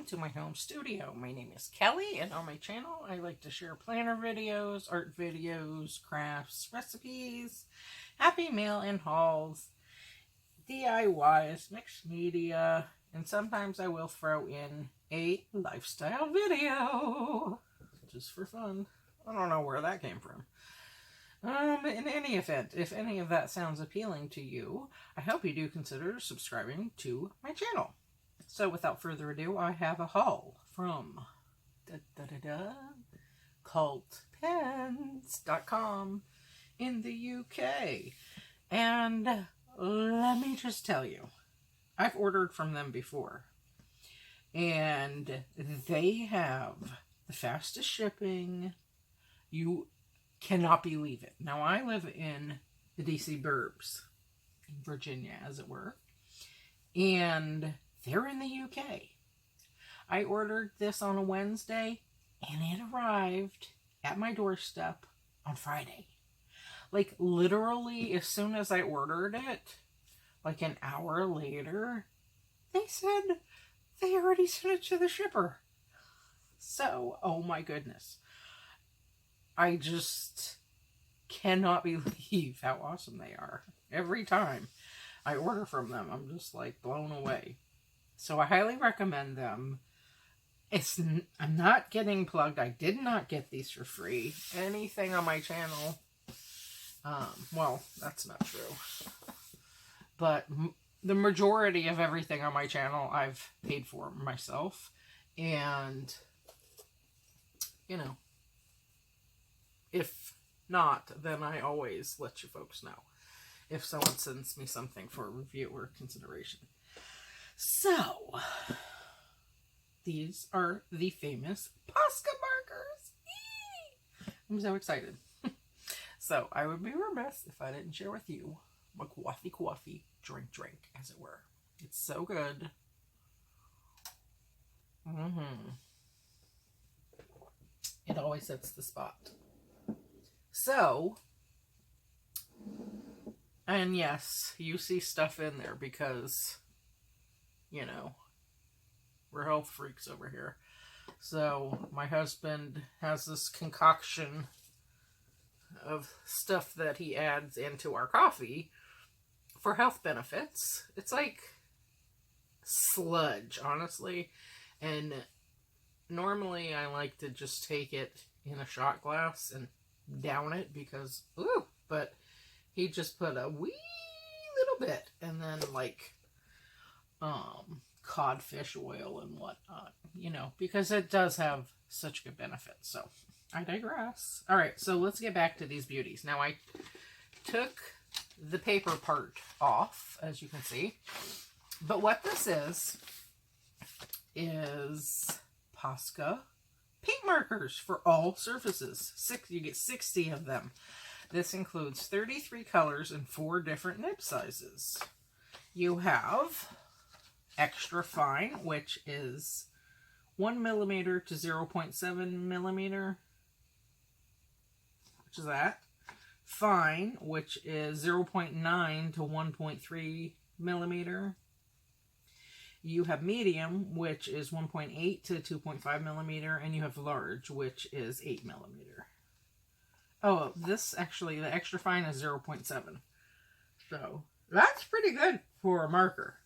welcome to my home studio. My name is Kelly, and on my channel I like to share planner videos, art videos, crafts, recipes, happy mail and hauls, DIYs, mixed media, and sometimes I will throw in a lifestyle video just for fun. I don't know where that came from. In any event, if any of that sounds appealing to you, I hope you do consider subscribing to my channel. So without further ado, I have a haul from cultpens.com in the UK. And let me just tell you, I've ordered from them before. And they have the fastest shipping. You cannot believe it. Now, I live in the DC burbs, in Virginia, as it were. And they're in the UK. I ordered this on a Wednesday, and it arrived at my doorstep on Friday. Like, literally, as soon as I ordered it, like an hour later, they said they already sent it to the shipper. So, oh my goodness. I just cannot believe how awesome they are. Every time I order from them, I'm just like blown away. So I highly recommend them. I'm not getting plugged. I did not get these for free. Anything on my channel, well, that's not true. But the majority of everything on my channel I've paid for myself. And, you know, if not, then I always let you folks know if someone sends me something for review or consideration. So, these are the famous Posca Markers. Eee! I'm so excited. So, I would be remiss if I didn't share with you my coffee, drink, as it were. It's so good. It always hits the spot. So, and yes, you see stuff in there because, you know, we're health freaks over here. So, my husband has this concoction of stuff that he adds into our coffee for health benefits. It's like sludge, honestly. And normally I like to just take it in a shot glass and down it because, ooh, but he just put a wee little bit and then like codfish oil and whatnot, you know, because it does have such good benefits. So I digress. All right, so let's get back to these beauties. Now, I took the paper part off, as you can see, but what this is Posca Paint Markers for all surfaces. You get 60 of them. This includes 33 colors and 4 different nib sizes. You have extra fine, which is 1 millimeter to 0.7 millimeter, which is that. Fine, which is 0.9 to 1.3 millimeter. You have medium, which is 1.8 to 2.5 millimeter, and you have large, which is 8 millimeter. Oh, this actually, the extra fine is 0.7. So, that's pretty good for a marker.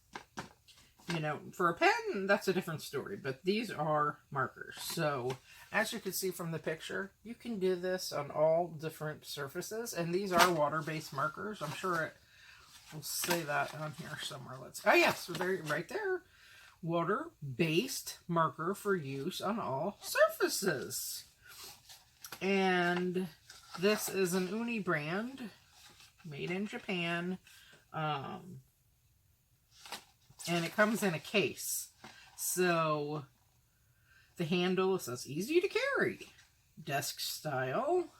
You know, for a pen, that's a different story, but these are markers. So, as you can see from the picture, you can do this on all different surfaces, and these are water-based markers. I'm sure it will say that on here somewhere. Oh yes, so there, right there. Water-based marker for use on all surfaces. And this is an Uni brand, made in Japan. And it comes in a case. So, the handle says easy to carry, desk style,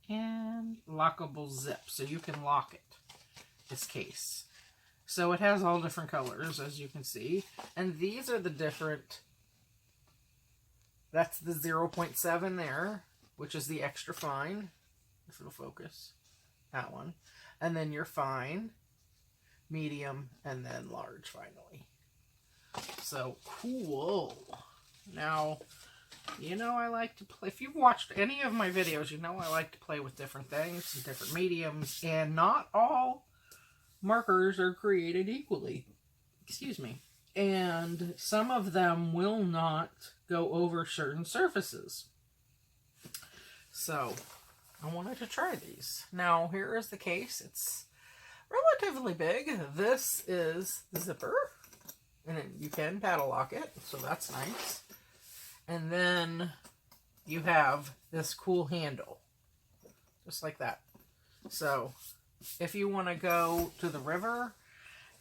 and lockable zip. So you can lock it, this case. So it has all different colors, as you can see. And these are the different, that's the 0.7 there, which is the extra fine, if it'll focus, that one. And then your fine, medium, and then large finally. So cool. Now, you know I like to play. If you've watched any of my videos, you know I like to play with different things and different mediums. And not all markers are created equally. Excuse me. And some of them will not go over certain surfaces. So, I wanted to try these. Now, here is the case. It's relatively big. This is the zipper. And you can padlock it, so that's nice. And then you have this cool handle. Just like that. So, if you want to go to the river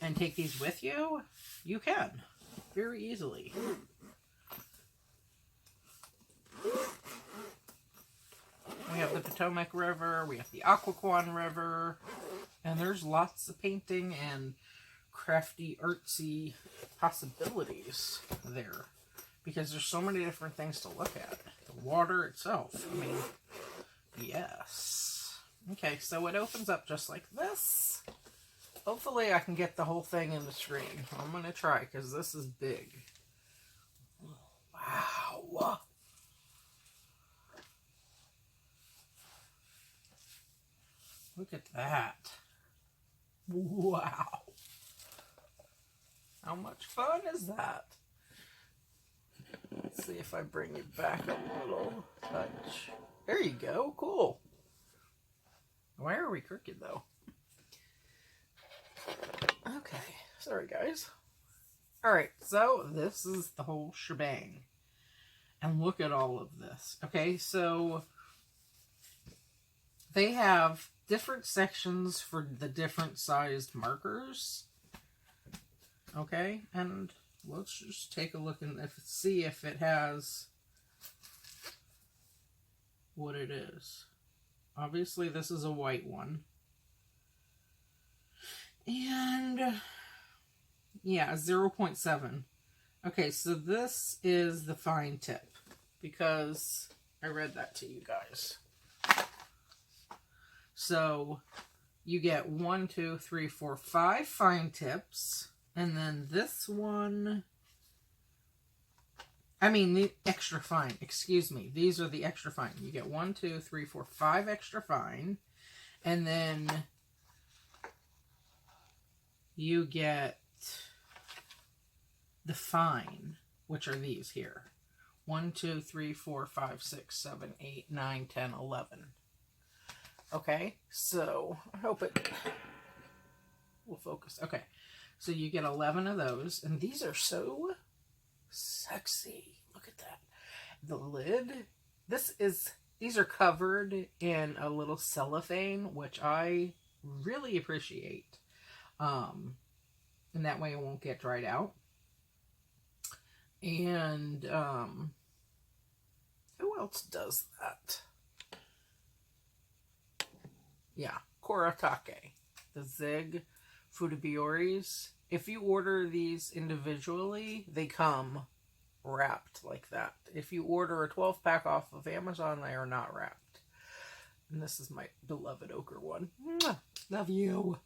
and take these with you, you can. Very easily. We have the Potomac River, we have the Occoquan River, and there's lots of painting and crafty, artsy possibilities there. Because there's so many different things to look at. The water itself, I mean, yes. Okay, so it opens up just like this. Hopefully I can get the whole thing in the screen. I'm going to try, because this is big. Wow. Look at that. Wow. How much fun is that? Let's see if I bring it back a little touch. There you go. Cool. Why are we crooked, though? Okay. Sorry, guys. Alright, so this is the whole shebang. And look at all of this. Okay, so they have different sections for the different sized markers. Okay, and let's just take a look and see if it has what it is. Obviously, this is a white one. And yeah, 0.7. Okay, so this is the fine tip because I read that to you guys. So you get 1, 2, 3, 4, 5 fine tips. And then this one, I mean the extra fine, excuse me. These are the extra fine. You get 1, 2, 3, 4, 5 extra fine. And then you get the fine, which are these here. 1, 2, 3, 4, 5, 6, 7, 8, 9, 10, 11. Okay, so I hope it will focus. Okay, so you get 11 of those, and these are so sexy. Look at that. The lid, these are covered in a little cellophane, which I really appreciate. And that way it won't get dried out. And who else does that? Yeah, Koratake, the Zig Futibioris. If you order these individually, they come wrapped like that. If you order a 12-pack off of Amazon, they are not wrapped. And this is my beloved ochre one. Mwah! Love you.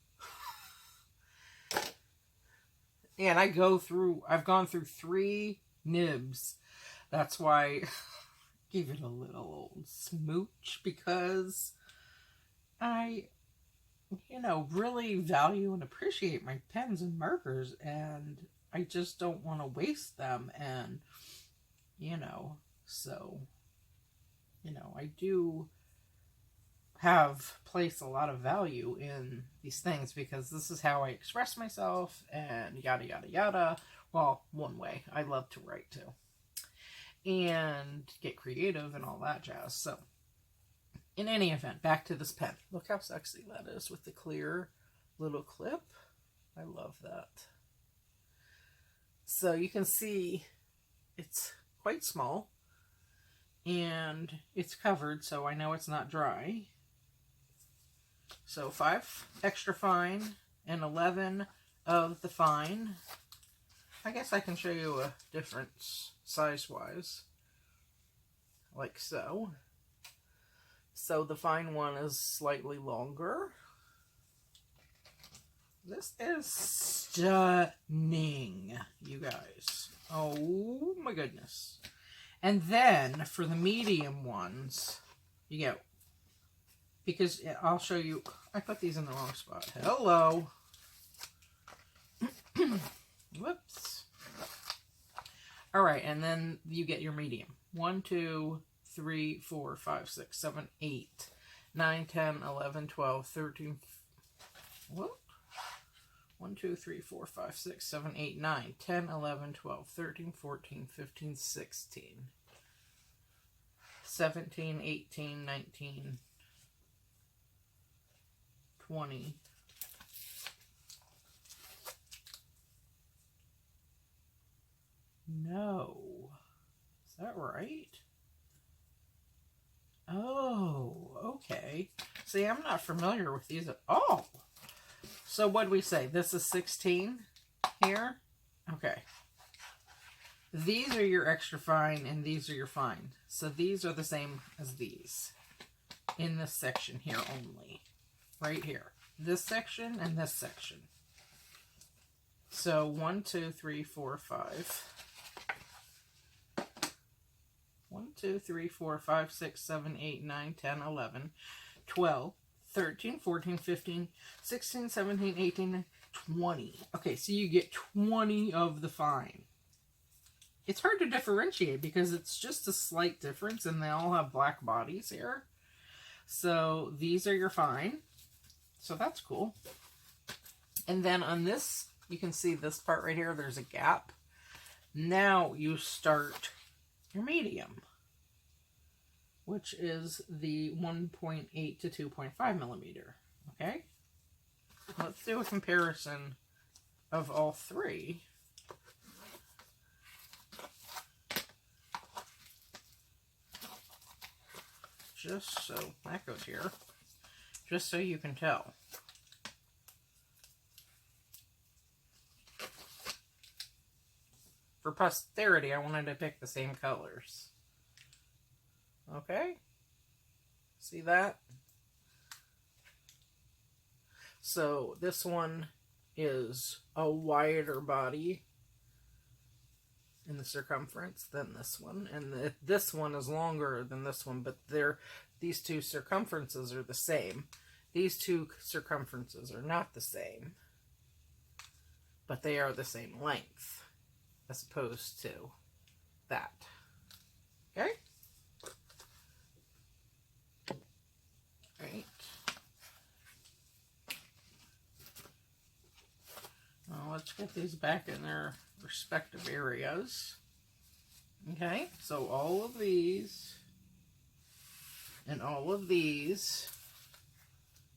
And I've gone through 3 nibs. That's why I gave it a little old smooch, because I, really value and appreciate my pens and markers, and I just don't want to waste them. And, so, I do place a lot of value in these things, because this is how I express myself, and yada, yada, yada. Well, one way. I love to write, too. And get creative and all that jazz. So, in any event, back to this pen. Look how sexy that is with the clear little clip. I love that. So you can see it's quite small. And it's covered, so I know it's not dry. So 5 extra fine and 11 of the fine. I guess I can show you a difference size-wise. Like so. So the fine one is slightly longer. This is stunning, you guys. Oh my goodness. And then for the medium ones, you get, because I'll show you, I put these in the wrong spot. Hello. Whoops. All right, and then you get your medium. 1, 2, 3, 4, 5, 6, 7, 8, 9, 10, 11, 12, 13. What? 1, 2, 3, 4, 5, 6, 7, 8, 9, 10, 11, 12, 13, 14, 15, 16, 17, 18, 19, 20. No. Is that right? Oh, okay. See, I'm not familiar with these at all. So what do we say? This is 16 here? Okay. These are your extra fine and these are your fine. So these are the same as these in this section here only. Right here. This section and this section. So 1, 2, 3, 4, 5. 1, 2, 3, 4, 5, 6, 7, 8, 9, 10, 11, 12, 13, 14, 15, 16, 17, 18, 20. Okay, so you get 20 of the fine. It's hard to differentiate because it's just a slight difference and they all have black bodies here. So these are your fine. So that's cool. And then on this, you can see this part right here, there's a gap. Now you start your medium, which is the 1.8 to 2.5 millimeter. Okay, let's do a comparison of all three. Just so that goes here, just so you can tell. For posterity, I wanted to pick the same colors. Okay? See that? So this one is a wider body in the circumference than this one. And this one is longer than this one, but these two circumferences are the same. These two circumferences are not the same, but they are the same length. As opposed to that. Okay? Right. Now let's get these back in their respective areas. Okay, so all of these and all of these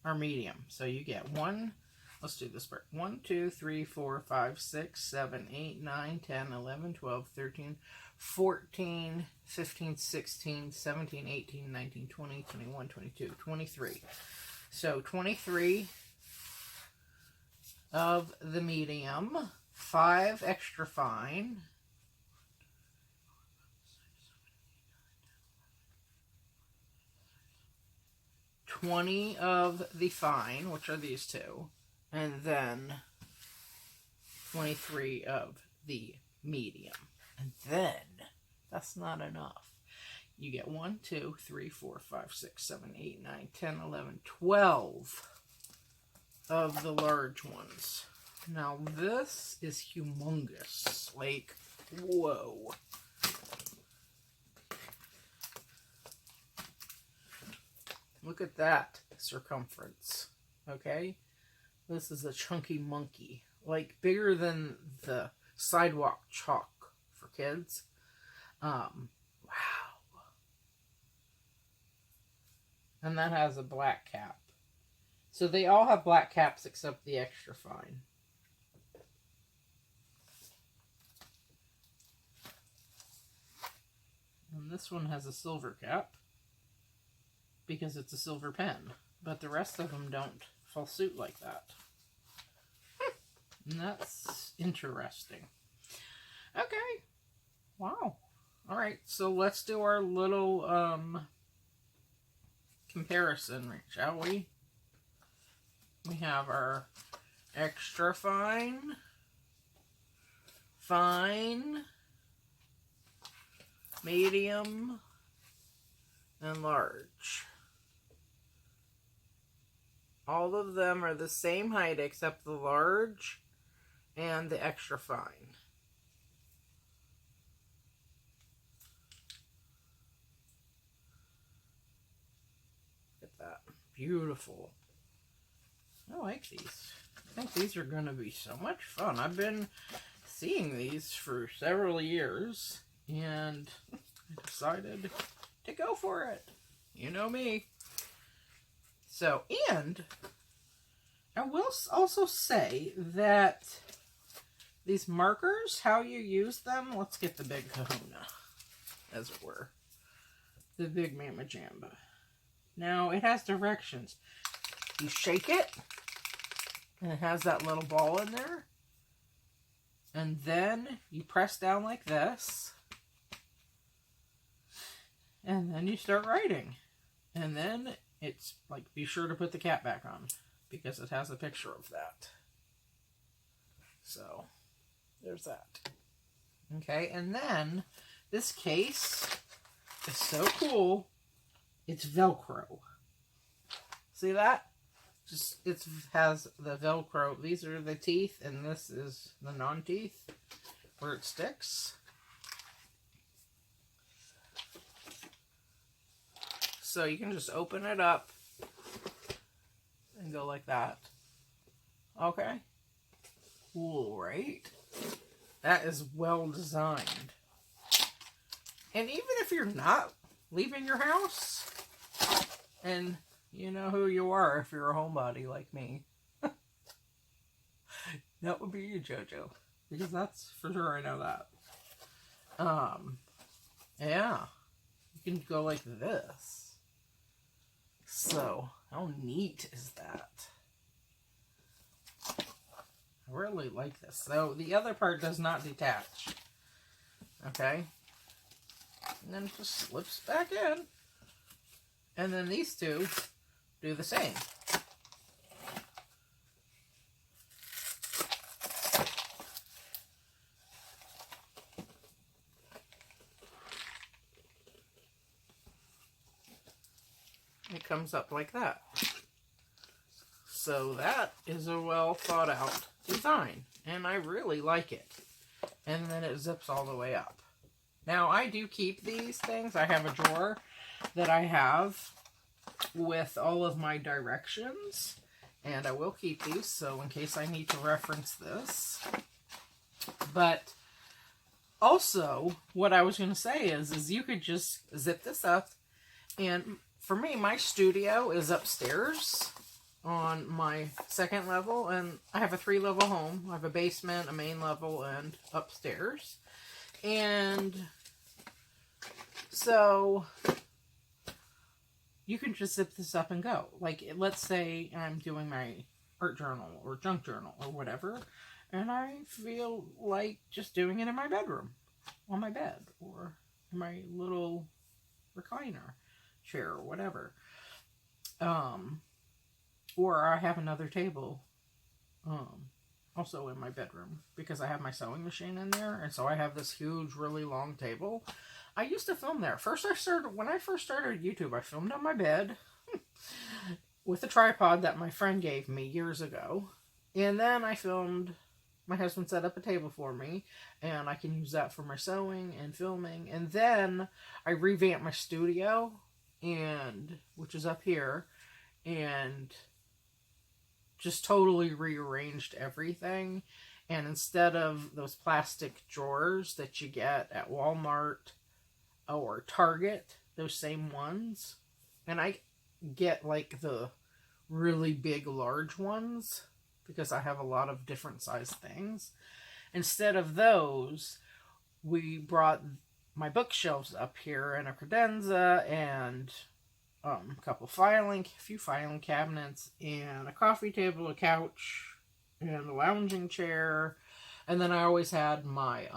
are medium. So you get one. Let's do this part. 1, 2, 3, 4, 5, 6, 7, 8, 9, 10, 11, 12, 13, 14, 15, 16, 17, 18, 19, 20, 21, 22, 23. So 23 of the medium, 5 extra fine, 20 of the fine, which are these two, and then 23 of the medium. And then, that's not enough. You get 1, 2, 3, 4, 5, 6, 7, 8, 9, 10, 11, 12 of the large ones. Now this is humongous. Like, whoa. Look at that circumference. Okay? This is a chunky monkey. Like, bigger than the sidewalk chalk for kids. Wow. And that has a black cap. So they all have black caps except the extra fine. And this one has a silver cap because it's a silver pen. But the rest of them don't fall suit like that. And that's interesting. Okay. Wow. Alright, so let's do our little comparison, shall we? We have our extra fine, fine, medium, and large. All of them are the same height except the large and the extra fine. Look at that. Beautiful. I like these. I think these are going to be so much fun. I've been seeing these for several years, and I decided to go for it. You know me. So, and I will also say that these markers, how you use them, let's get the big kahuna, as it were. The big mamma jamba. Now, it has directions. You shake it, and it has that little ball in there. And then you press down like this. And then you start writing. And then it's like, be sure to put the cap back on, because it has a picture of that. So, there's that. Okay, and then this case is so cool. It's Velcro. See that? Just, it has the Velcro. These are the teeth, and this is the non-teeth, where it sticks. So you can just open it up and go like that. Okay. Cool, right? That is well designed. And even if you're not leaving your house, and you know who you are if you're a homebody like me, that would be you, Jojo. Because that's for sure, I know that. Yeah. You can go like this. So, how neat is that? I really like this. So, the other part does not detach. Okay? And then it just slips back in. And then these two do the same. It comes up like that. So that is a well thought out design, and I really like it. And then it zips all the way up. Now I do keep these things. I have a drawer that I have with all of my directions, and I will keep these so in case I need to reference this. But also what I was going to say is you could just zip this up, and for me, my studio is upstairs on my second level, and I have a 3-level home. I have a basement, a main level, and upstairs. And so you can just zip this up and go. Like, let's say I'm doing my art journal or junk journal or whatever, and I feel like just doing it in my bedroom, on my bed, or in my little recliner chair or whatever. Or I have another table also in my bedroom because I have my sewing machine in there, and so I have this huge, really long table. I used to film there. When I first started YouTube, I filmed on my bed with a tripod that my friend gave me years ago. And then I filmed, my husband set up a table for me, and I can use that for my sewing and filming. And then I revamped my studio, which is up here, and just totally rearranged everything. And instead of those plastic drawers that you get at Walmart or Target, those same ones, and I get like the really big large ones because I have a lot of different size things. Instead of those, we brought my bookshelves up here and a credenza and a few filing cabinets, and a coffee table, a couch, and a lounging chair. And then I always had my,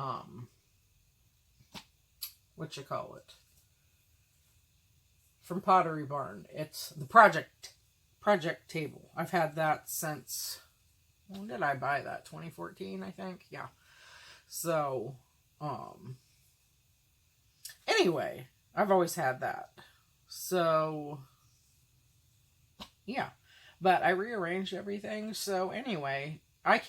from Pottery Barn. It's the project table. I've had that since, when did I buy that? 2014, I think. Yeah. So, anyway, I've always had that. So, yeah. But I rearranged everything. So, anyway, I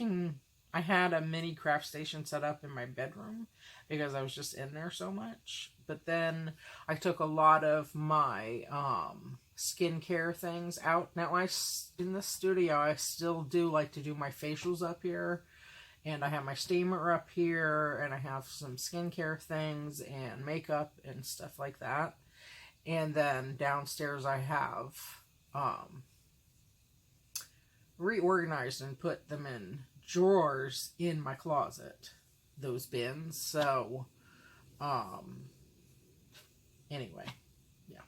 had a mini craft station set up in my bedroom because I was just in there so much. But then I took a lot of my skincare things out. Now, in the studio, I still do like to do my facials up here. And I have my steamer up here. And I have some skincare things and makeup and stuff like that. And then downstairs I have reorganized and put them in drawers in my closet, those bins. So anyway, yeah,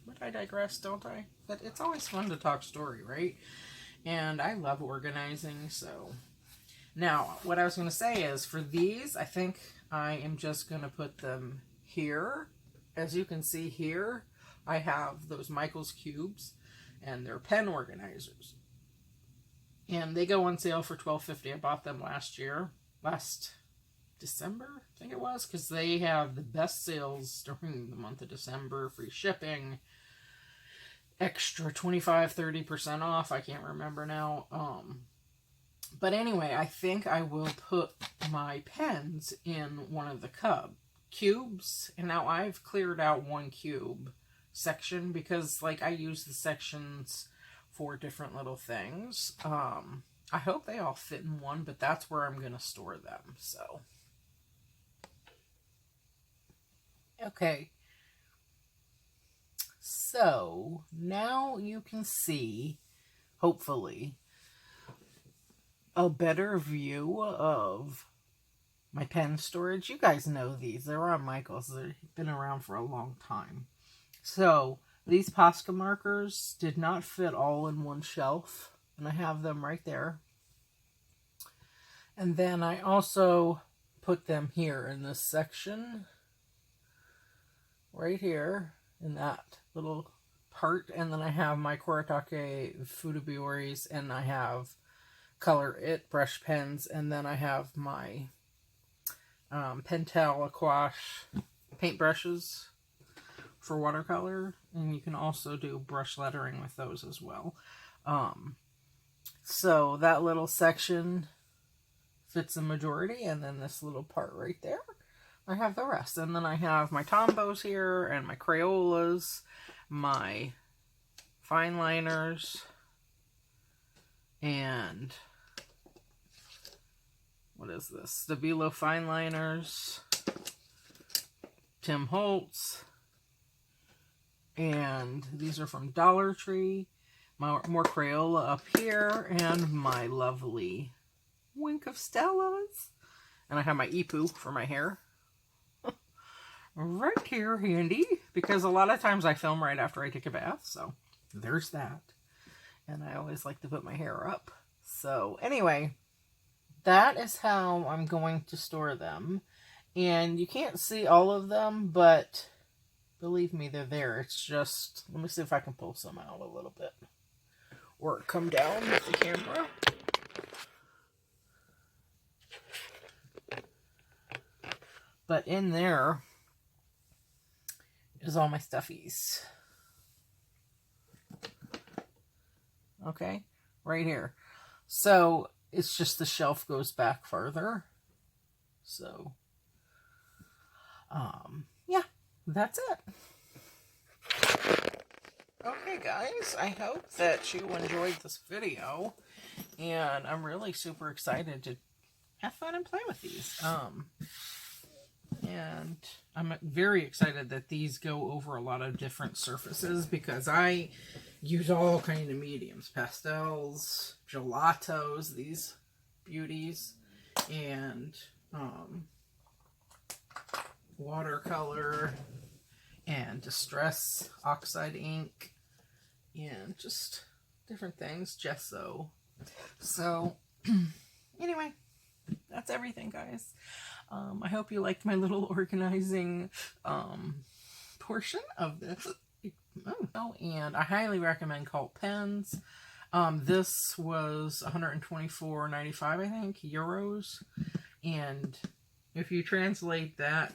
but I digress, don't I? But it's always fun to talk story, right? And I love organizing. So now what I was going to say is, for these, I think I am just going to put them here. As you can see here, I have those Michael's cubes, and they're pen organizers. And they go on sale for $12.50. I bought them last December, I think it was, because they have the best sales during the month of December. Free shipping, extra 25-30% off. I can't remember now. But anyway, I think I will put my pens in one of the cubes. And now I've cleared out one cube section because, like, I use the sections for different little things. I hope they all fit in one, but that's where I'm going to store them. So, okay. So, now you can see, hopefully, a better view of my pen storage. You guys know these. They're on Michael's. They've been around for a long time. So, these Posca markers did not fit all in one shelf, and I have them right there. And then I also put them here in this section, right here, in that little part. And then I have my Kuretake Futabioris, and I have Color It brush pens, and then I have my Pentel Aquash paint brushes for watercolor, and you can also do brush lettering with those as well. So that little section fits the majority, and then this little part right there, I have the rest. And then I have my Tombos here, and my Crayolas, my fine liners, and what is this? Stabilo fine liners, Tim Holtz, and these are from Dollar Tree. More Crayola up here, and my lovely Wink of Stella's. And I have my Ipu for my hair. Right here, handy, because a lot of times I film right after I take a bath, so there's that. And I always like to put my hair up. So anyway, that is how I'm going to store them. And you can't see all of them, but believe me, they're there. It's just, let me see if I can pull some out a little bit, or come down with the camera. But in there is all my stuffies. Okay, right here. So it's just the shelf goes back farther. So, yeah, that's it. Okay, guys, I hope that you enjoyed this video, and I'm really super excited to have fun and play with these. And I'm very excited that these go over a lot of different surfaces, because I use all kind of mediums, pastels, gelatos, these beauties, and watercolor, and distress oxide ink, and just different things, gesso. So anyway, that's everything, guys. I hope you liked my little organizing portion of this. Oh, and I highly recommend Cult pens. This was 124.95, I think, euros. And if you translate that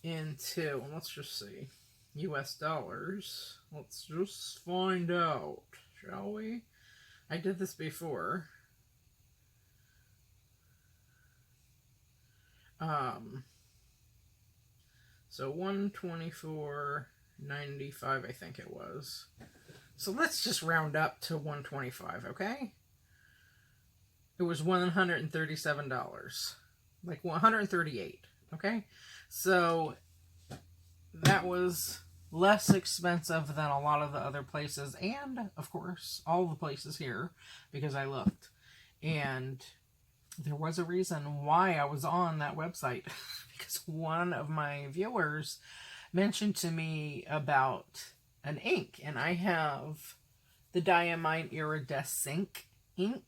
into, let's just see, US dollars, let's just find out, shall we? I did this before. So 124.95, I think it was. So let's just round up to 125, okay? It was $137. Like 138, okay? So that was less expensive than a lot of the other places, and of course all the places here, because I looked. And there was a reason why I was on that website, because one of my viewers mentioned to me about an ink, and I have the Diamine Iridescent ink,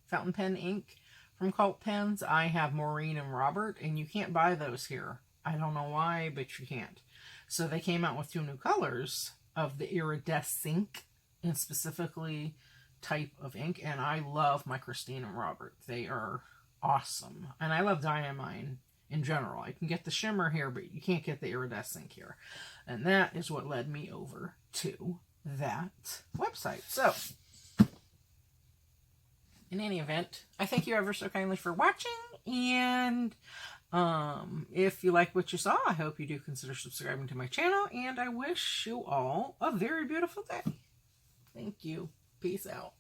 fountain pen ink from Cult Pens. I have Maureen and Robert, and you can't buy those here. I don't know why, but you can't. So they came out with 2 new colors of the Iridescent, and specifically type of ink, and I love my Christine and Robert. They are awesome. And I love Diamine in general. I can get the shimmer here, but you can't get the iridescent here. And that is what led me over to that website. So, in any event, I thank you ever so kindly for watching, and if you like what you saw, I hope you do consider subscribing to my channel, and I wish you all a very beautiful day. Thank you. Peace out.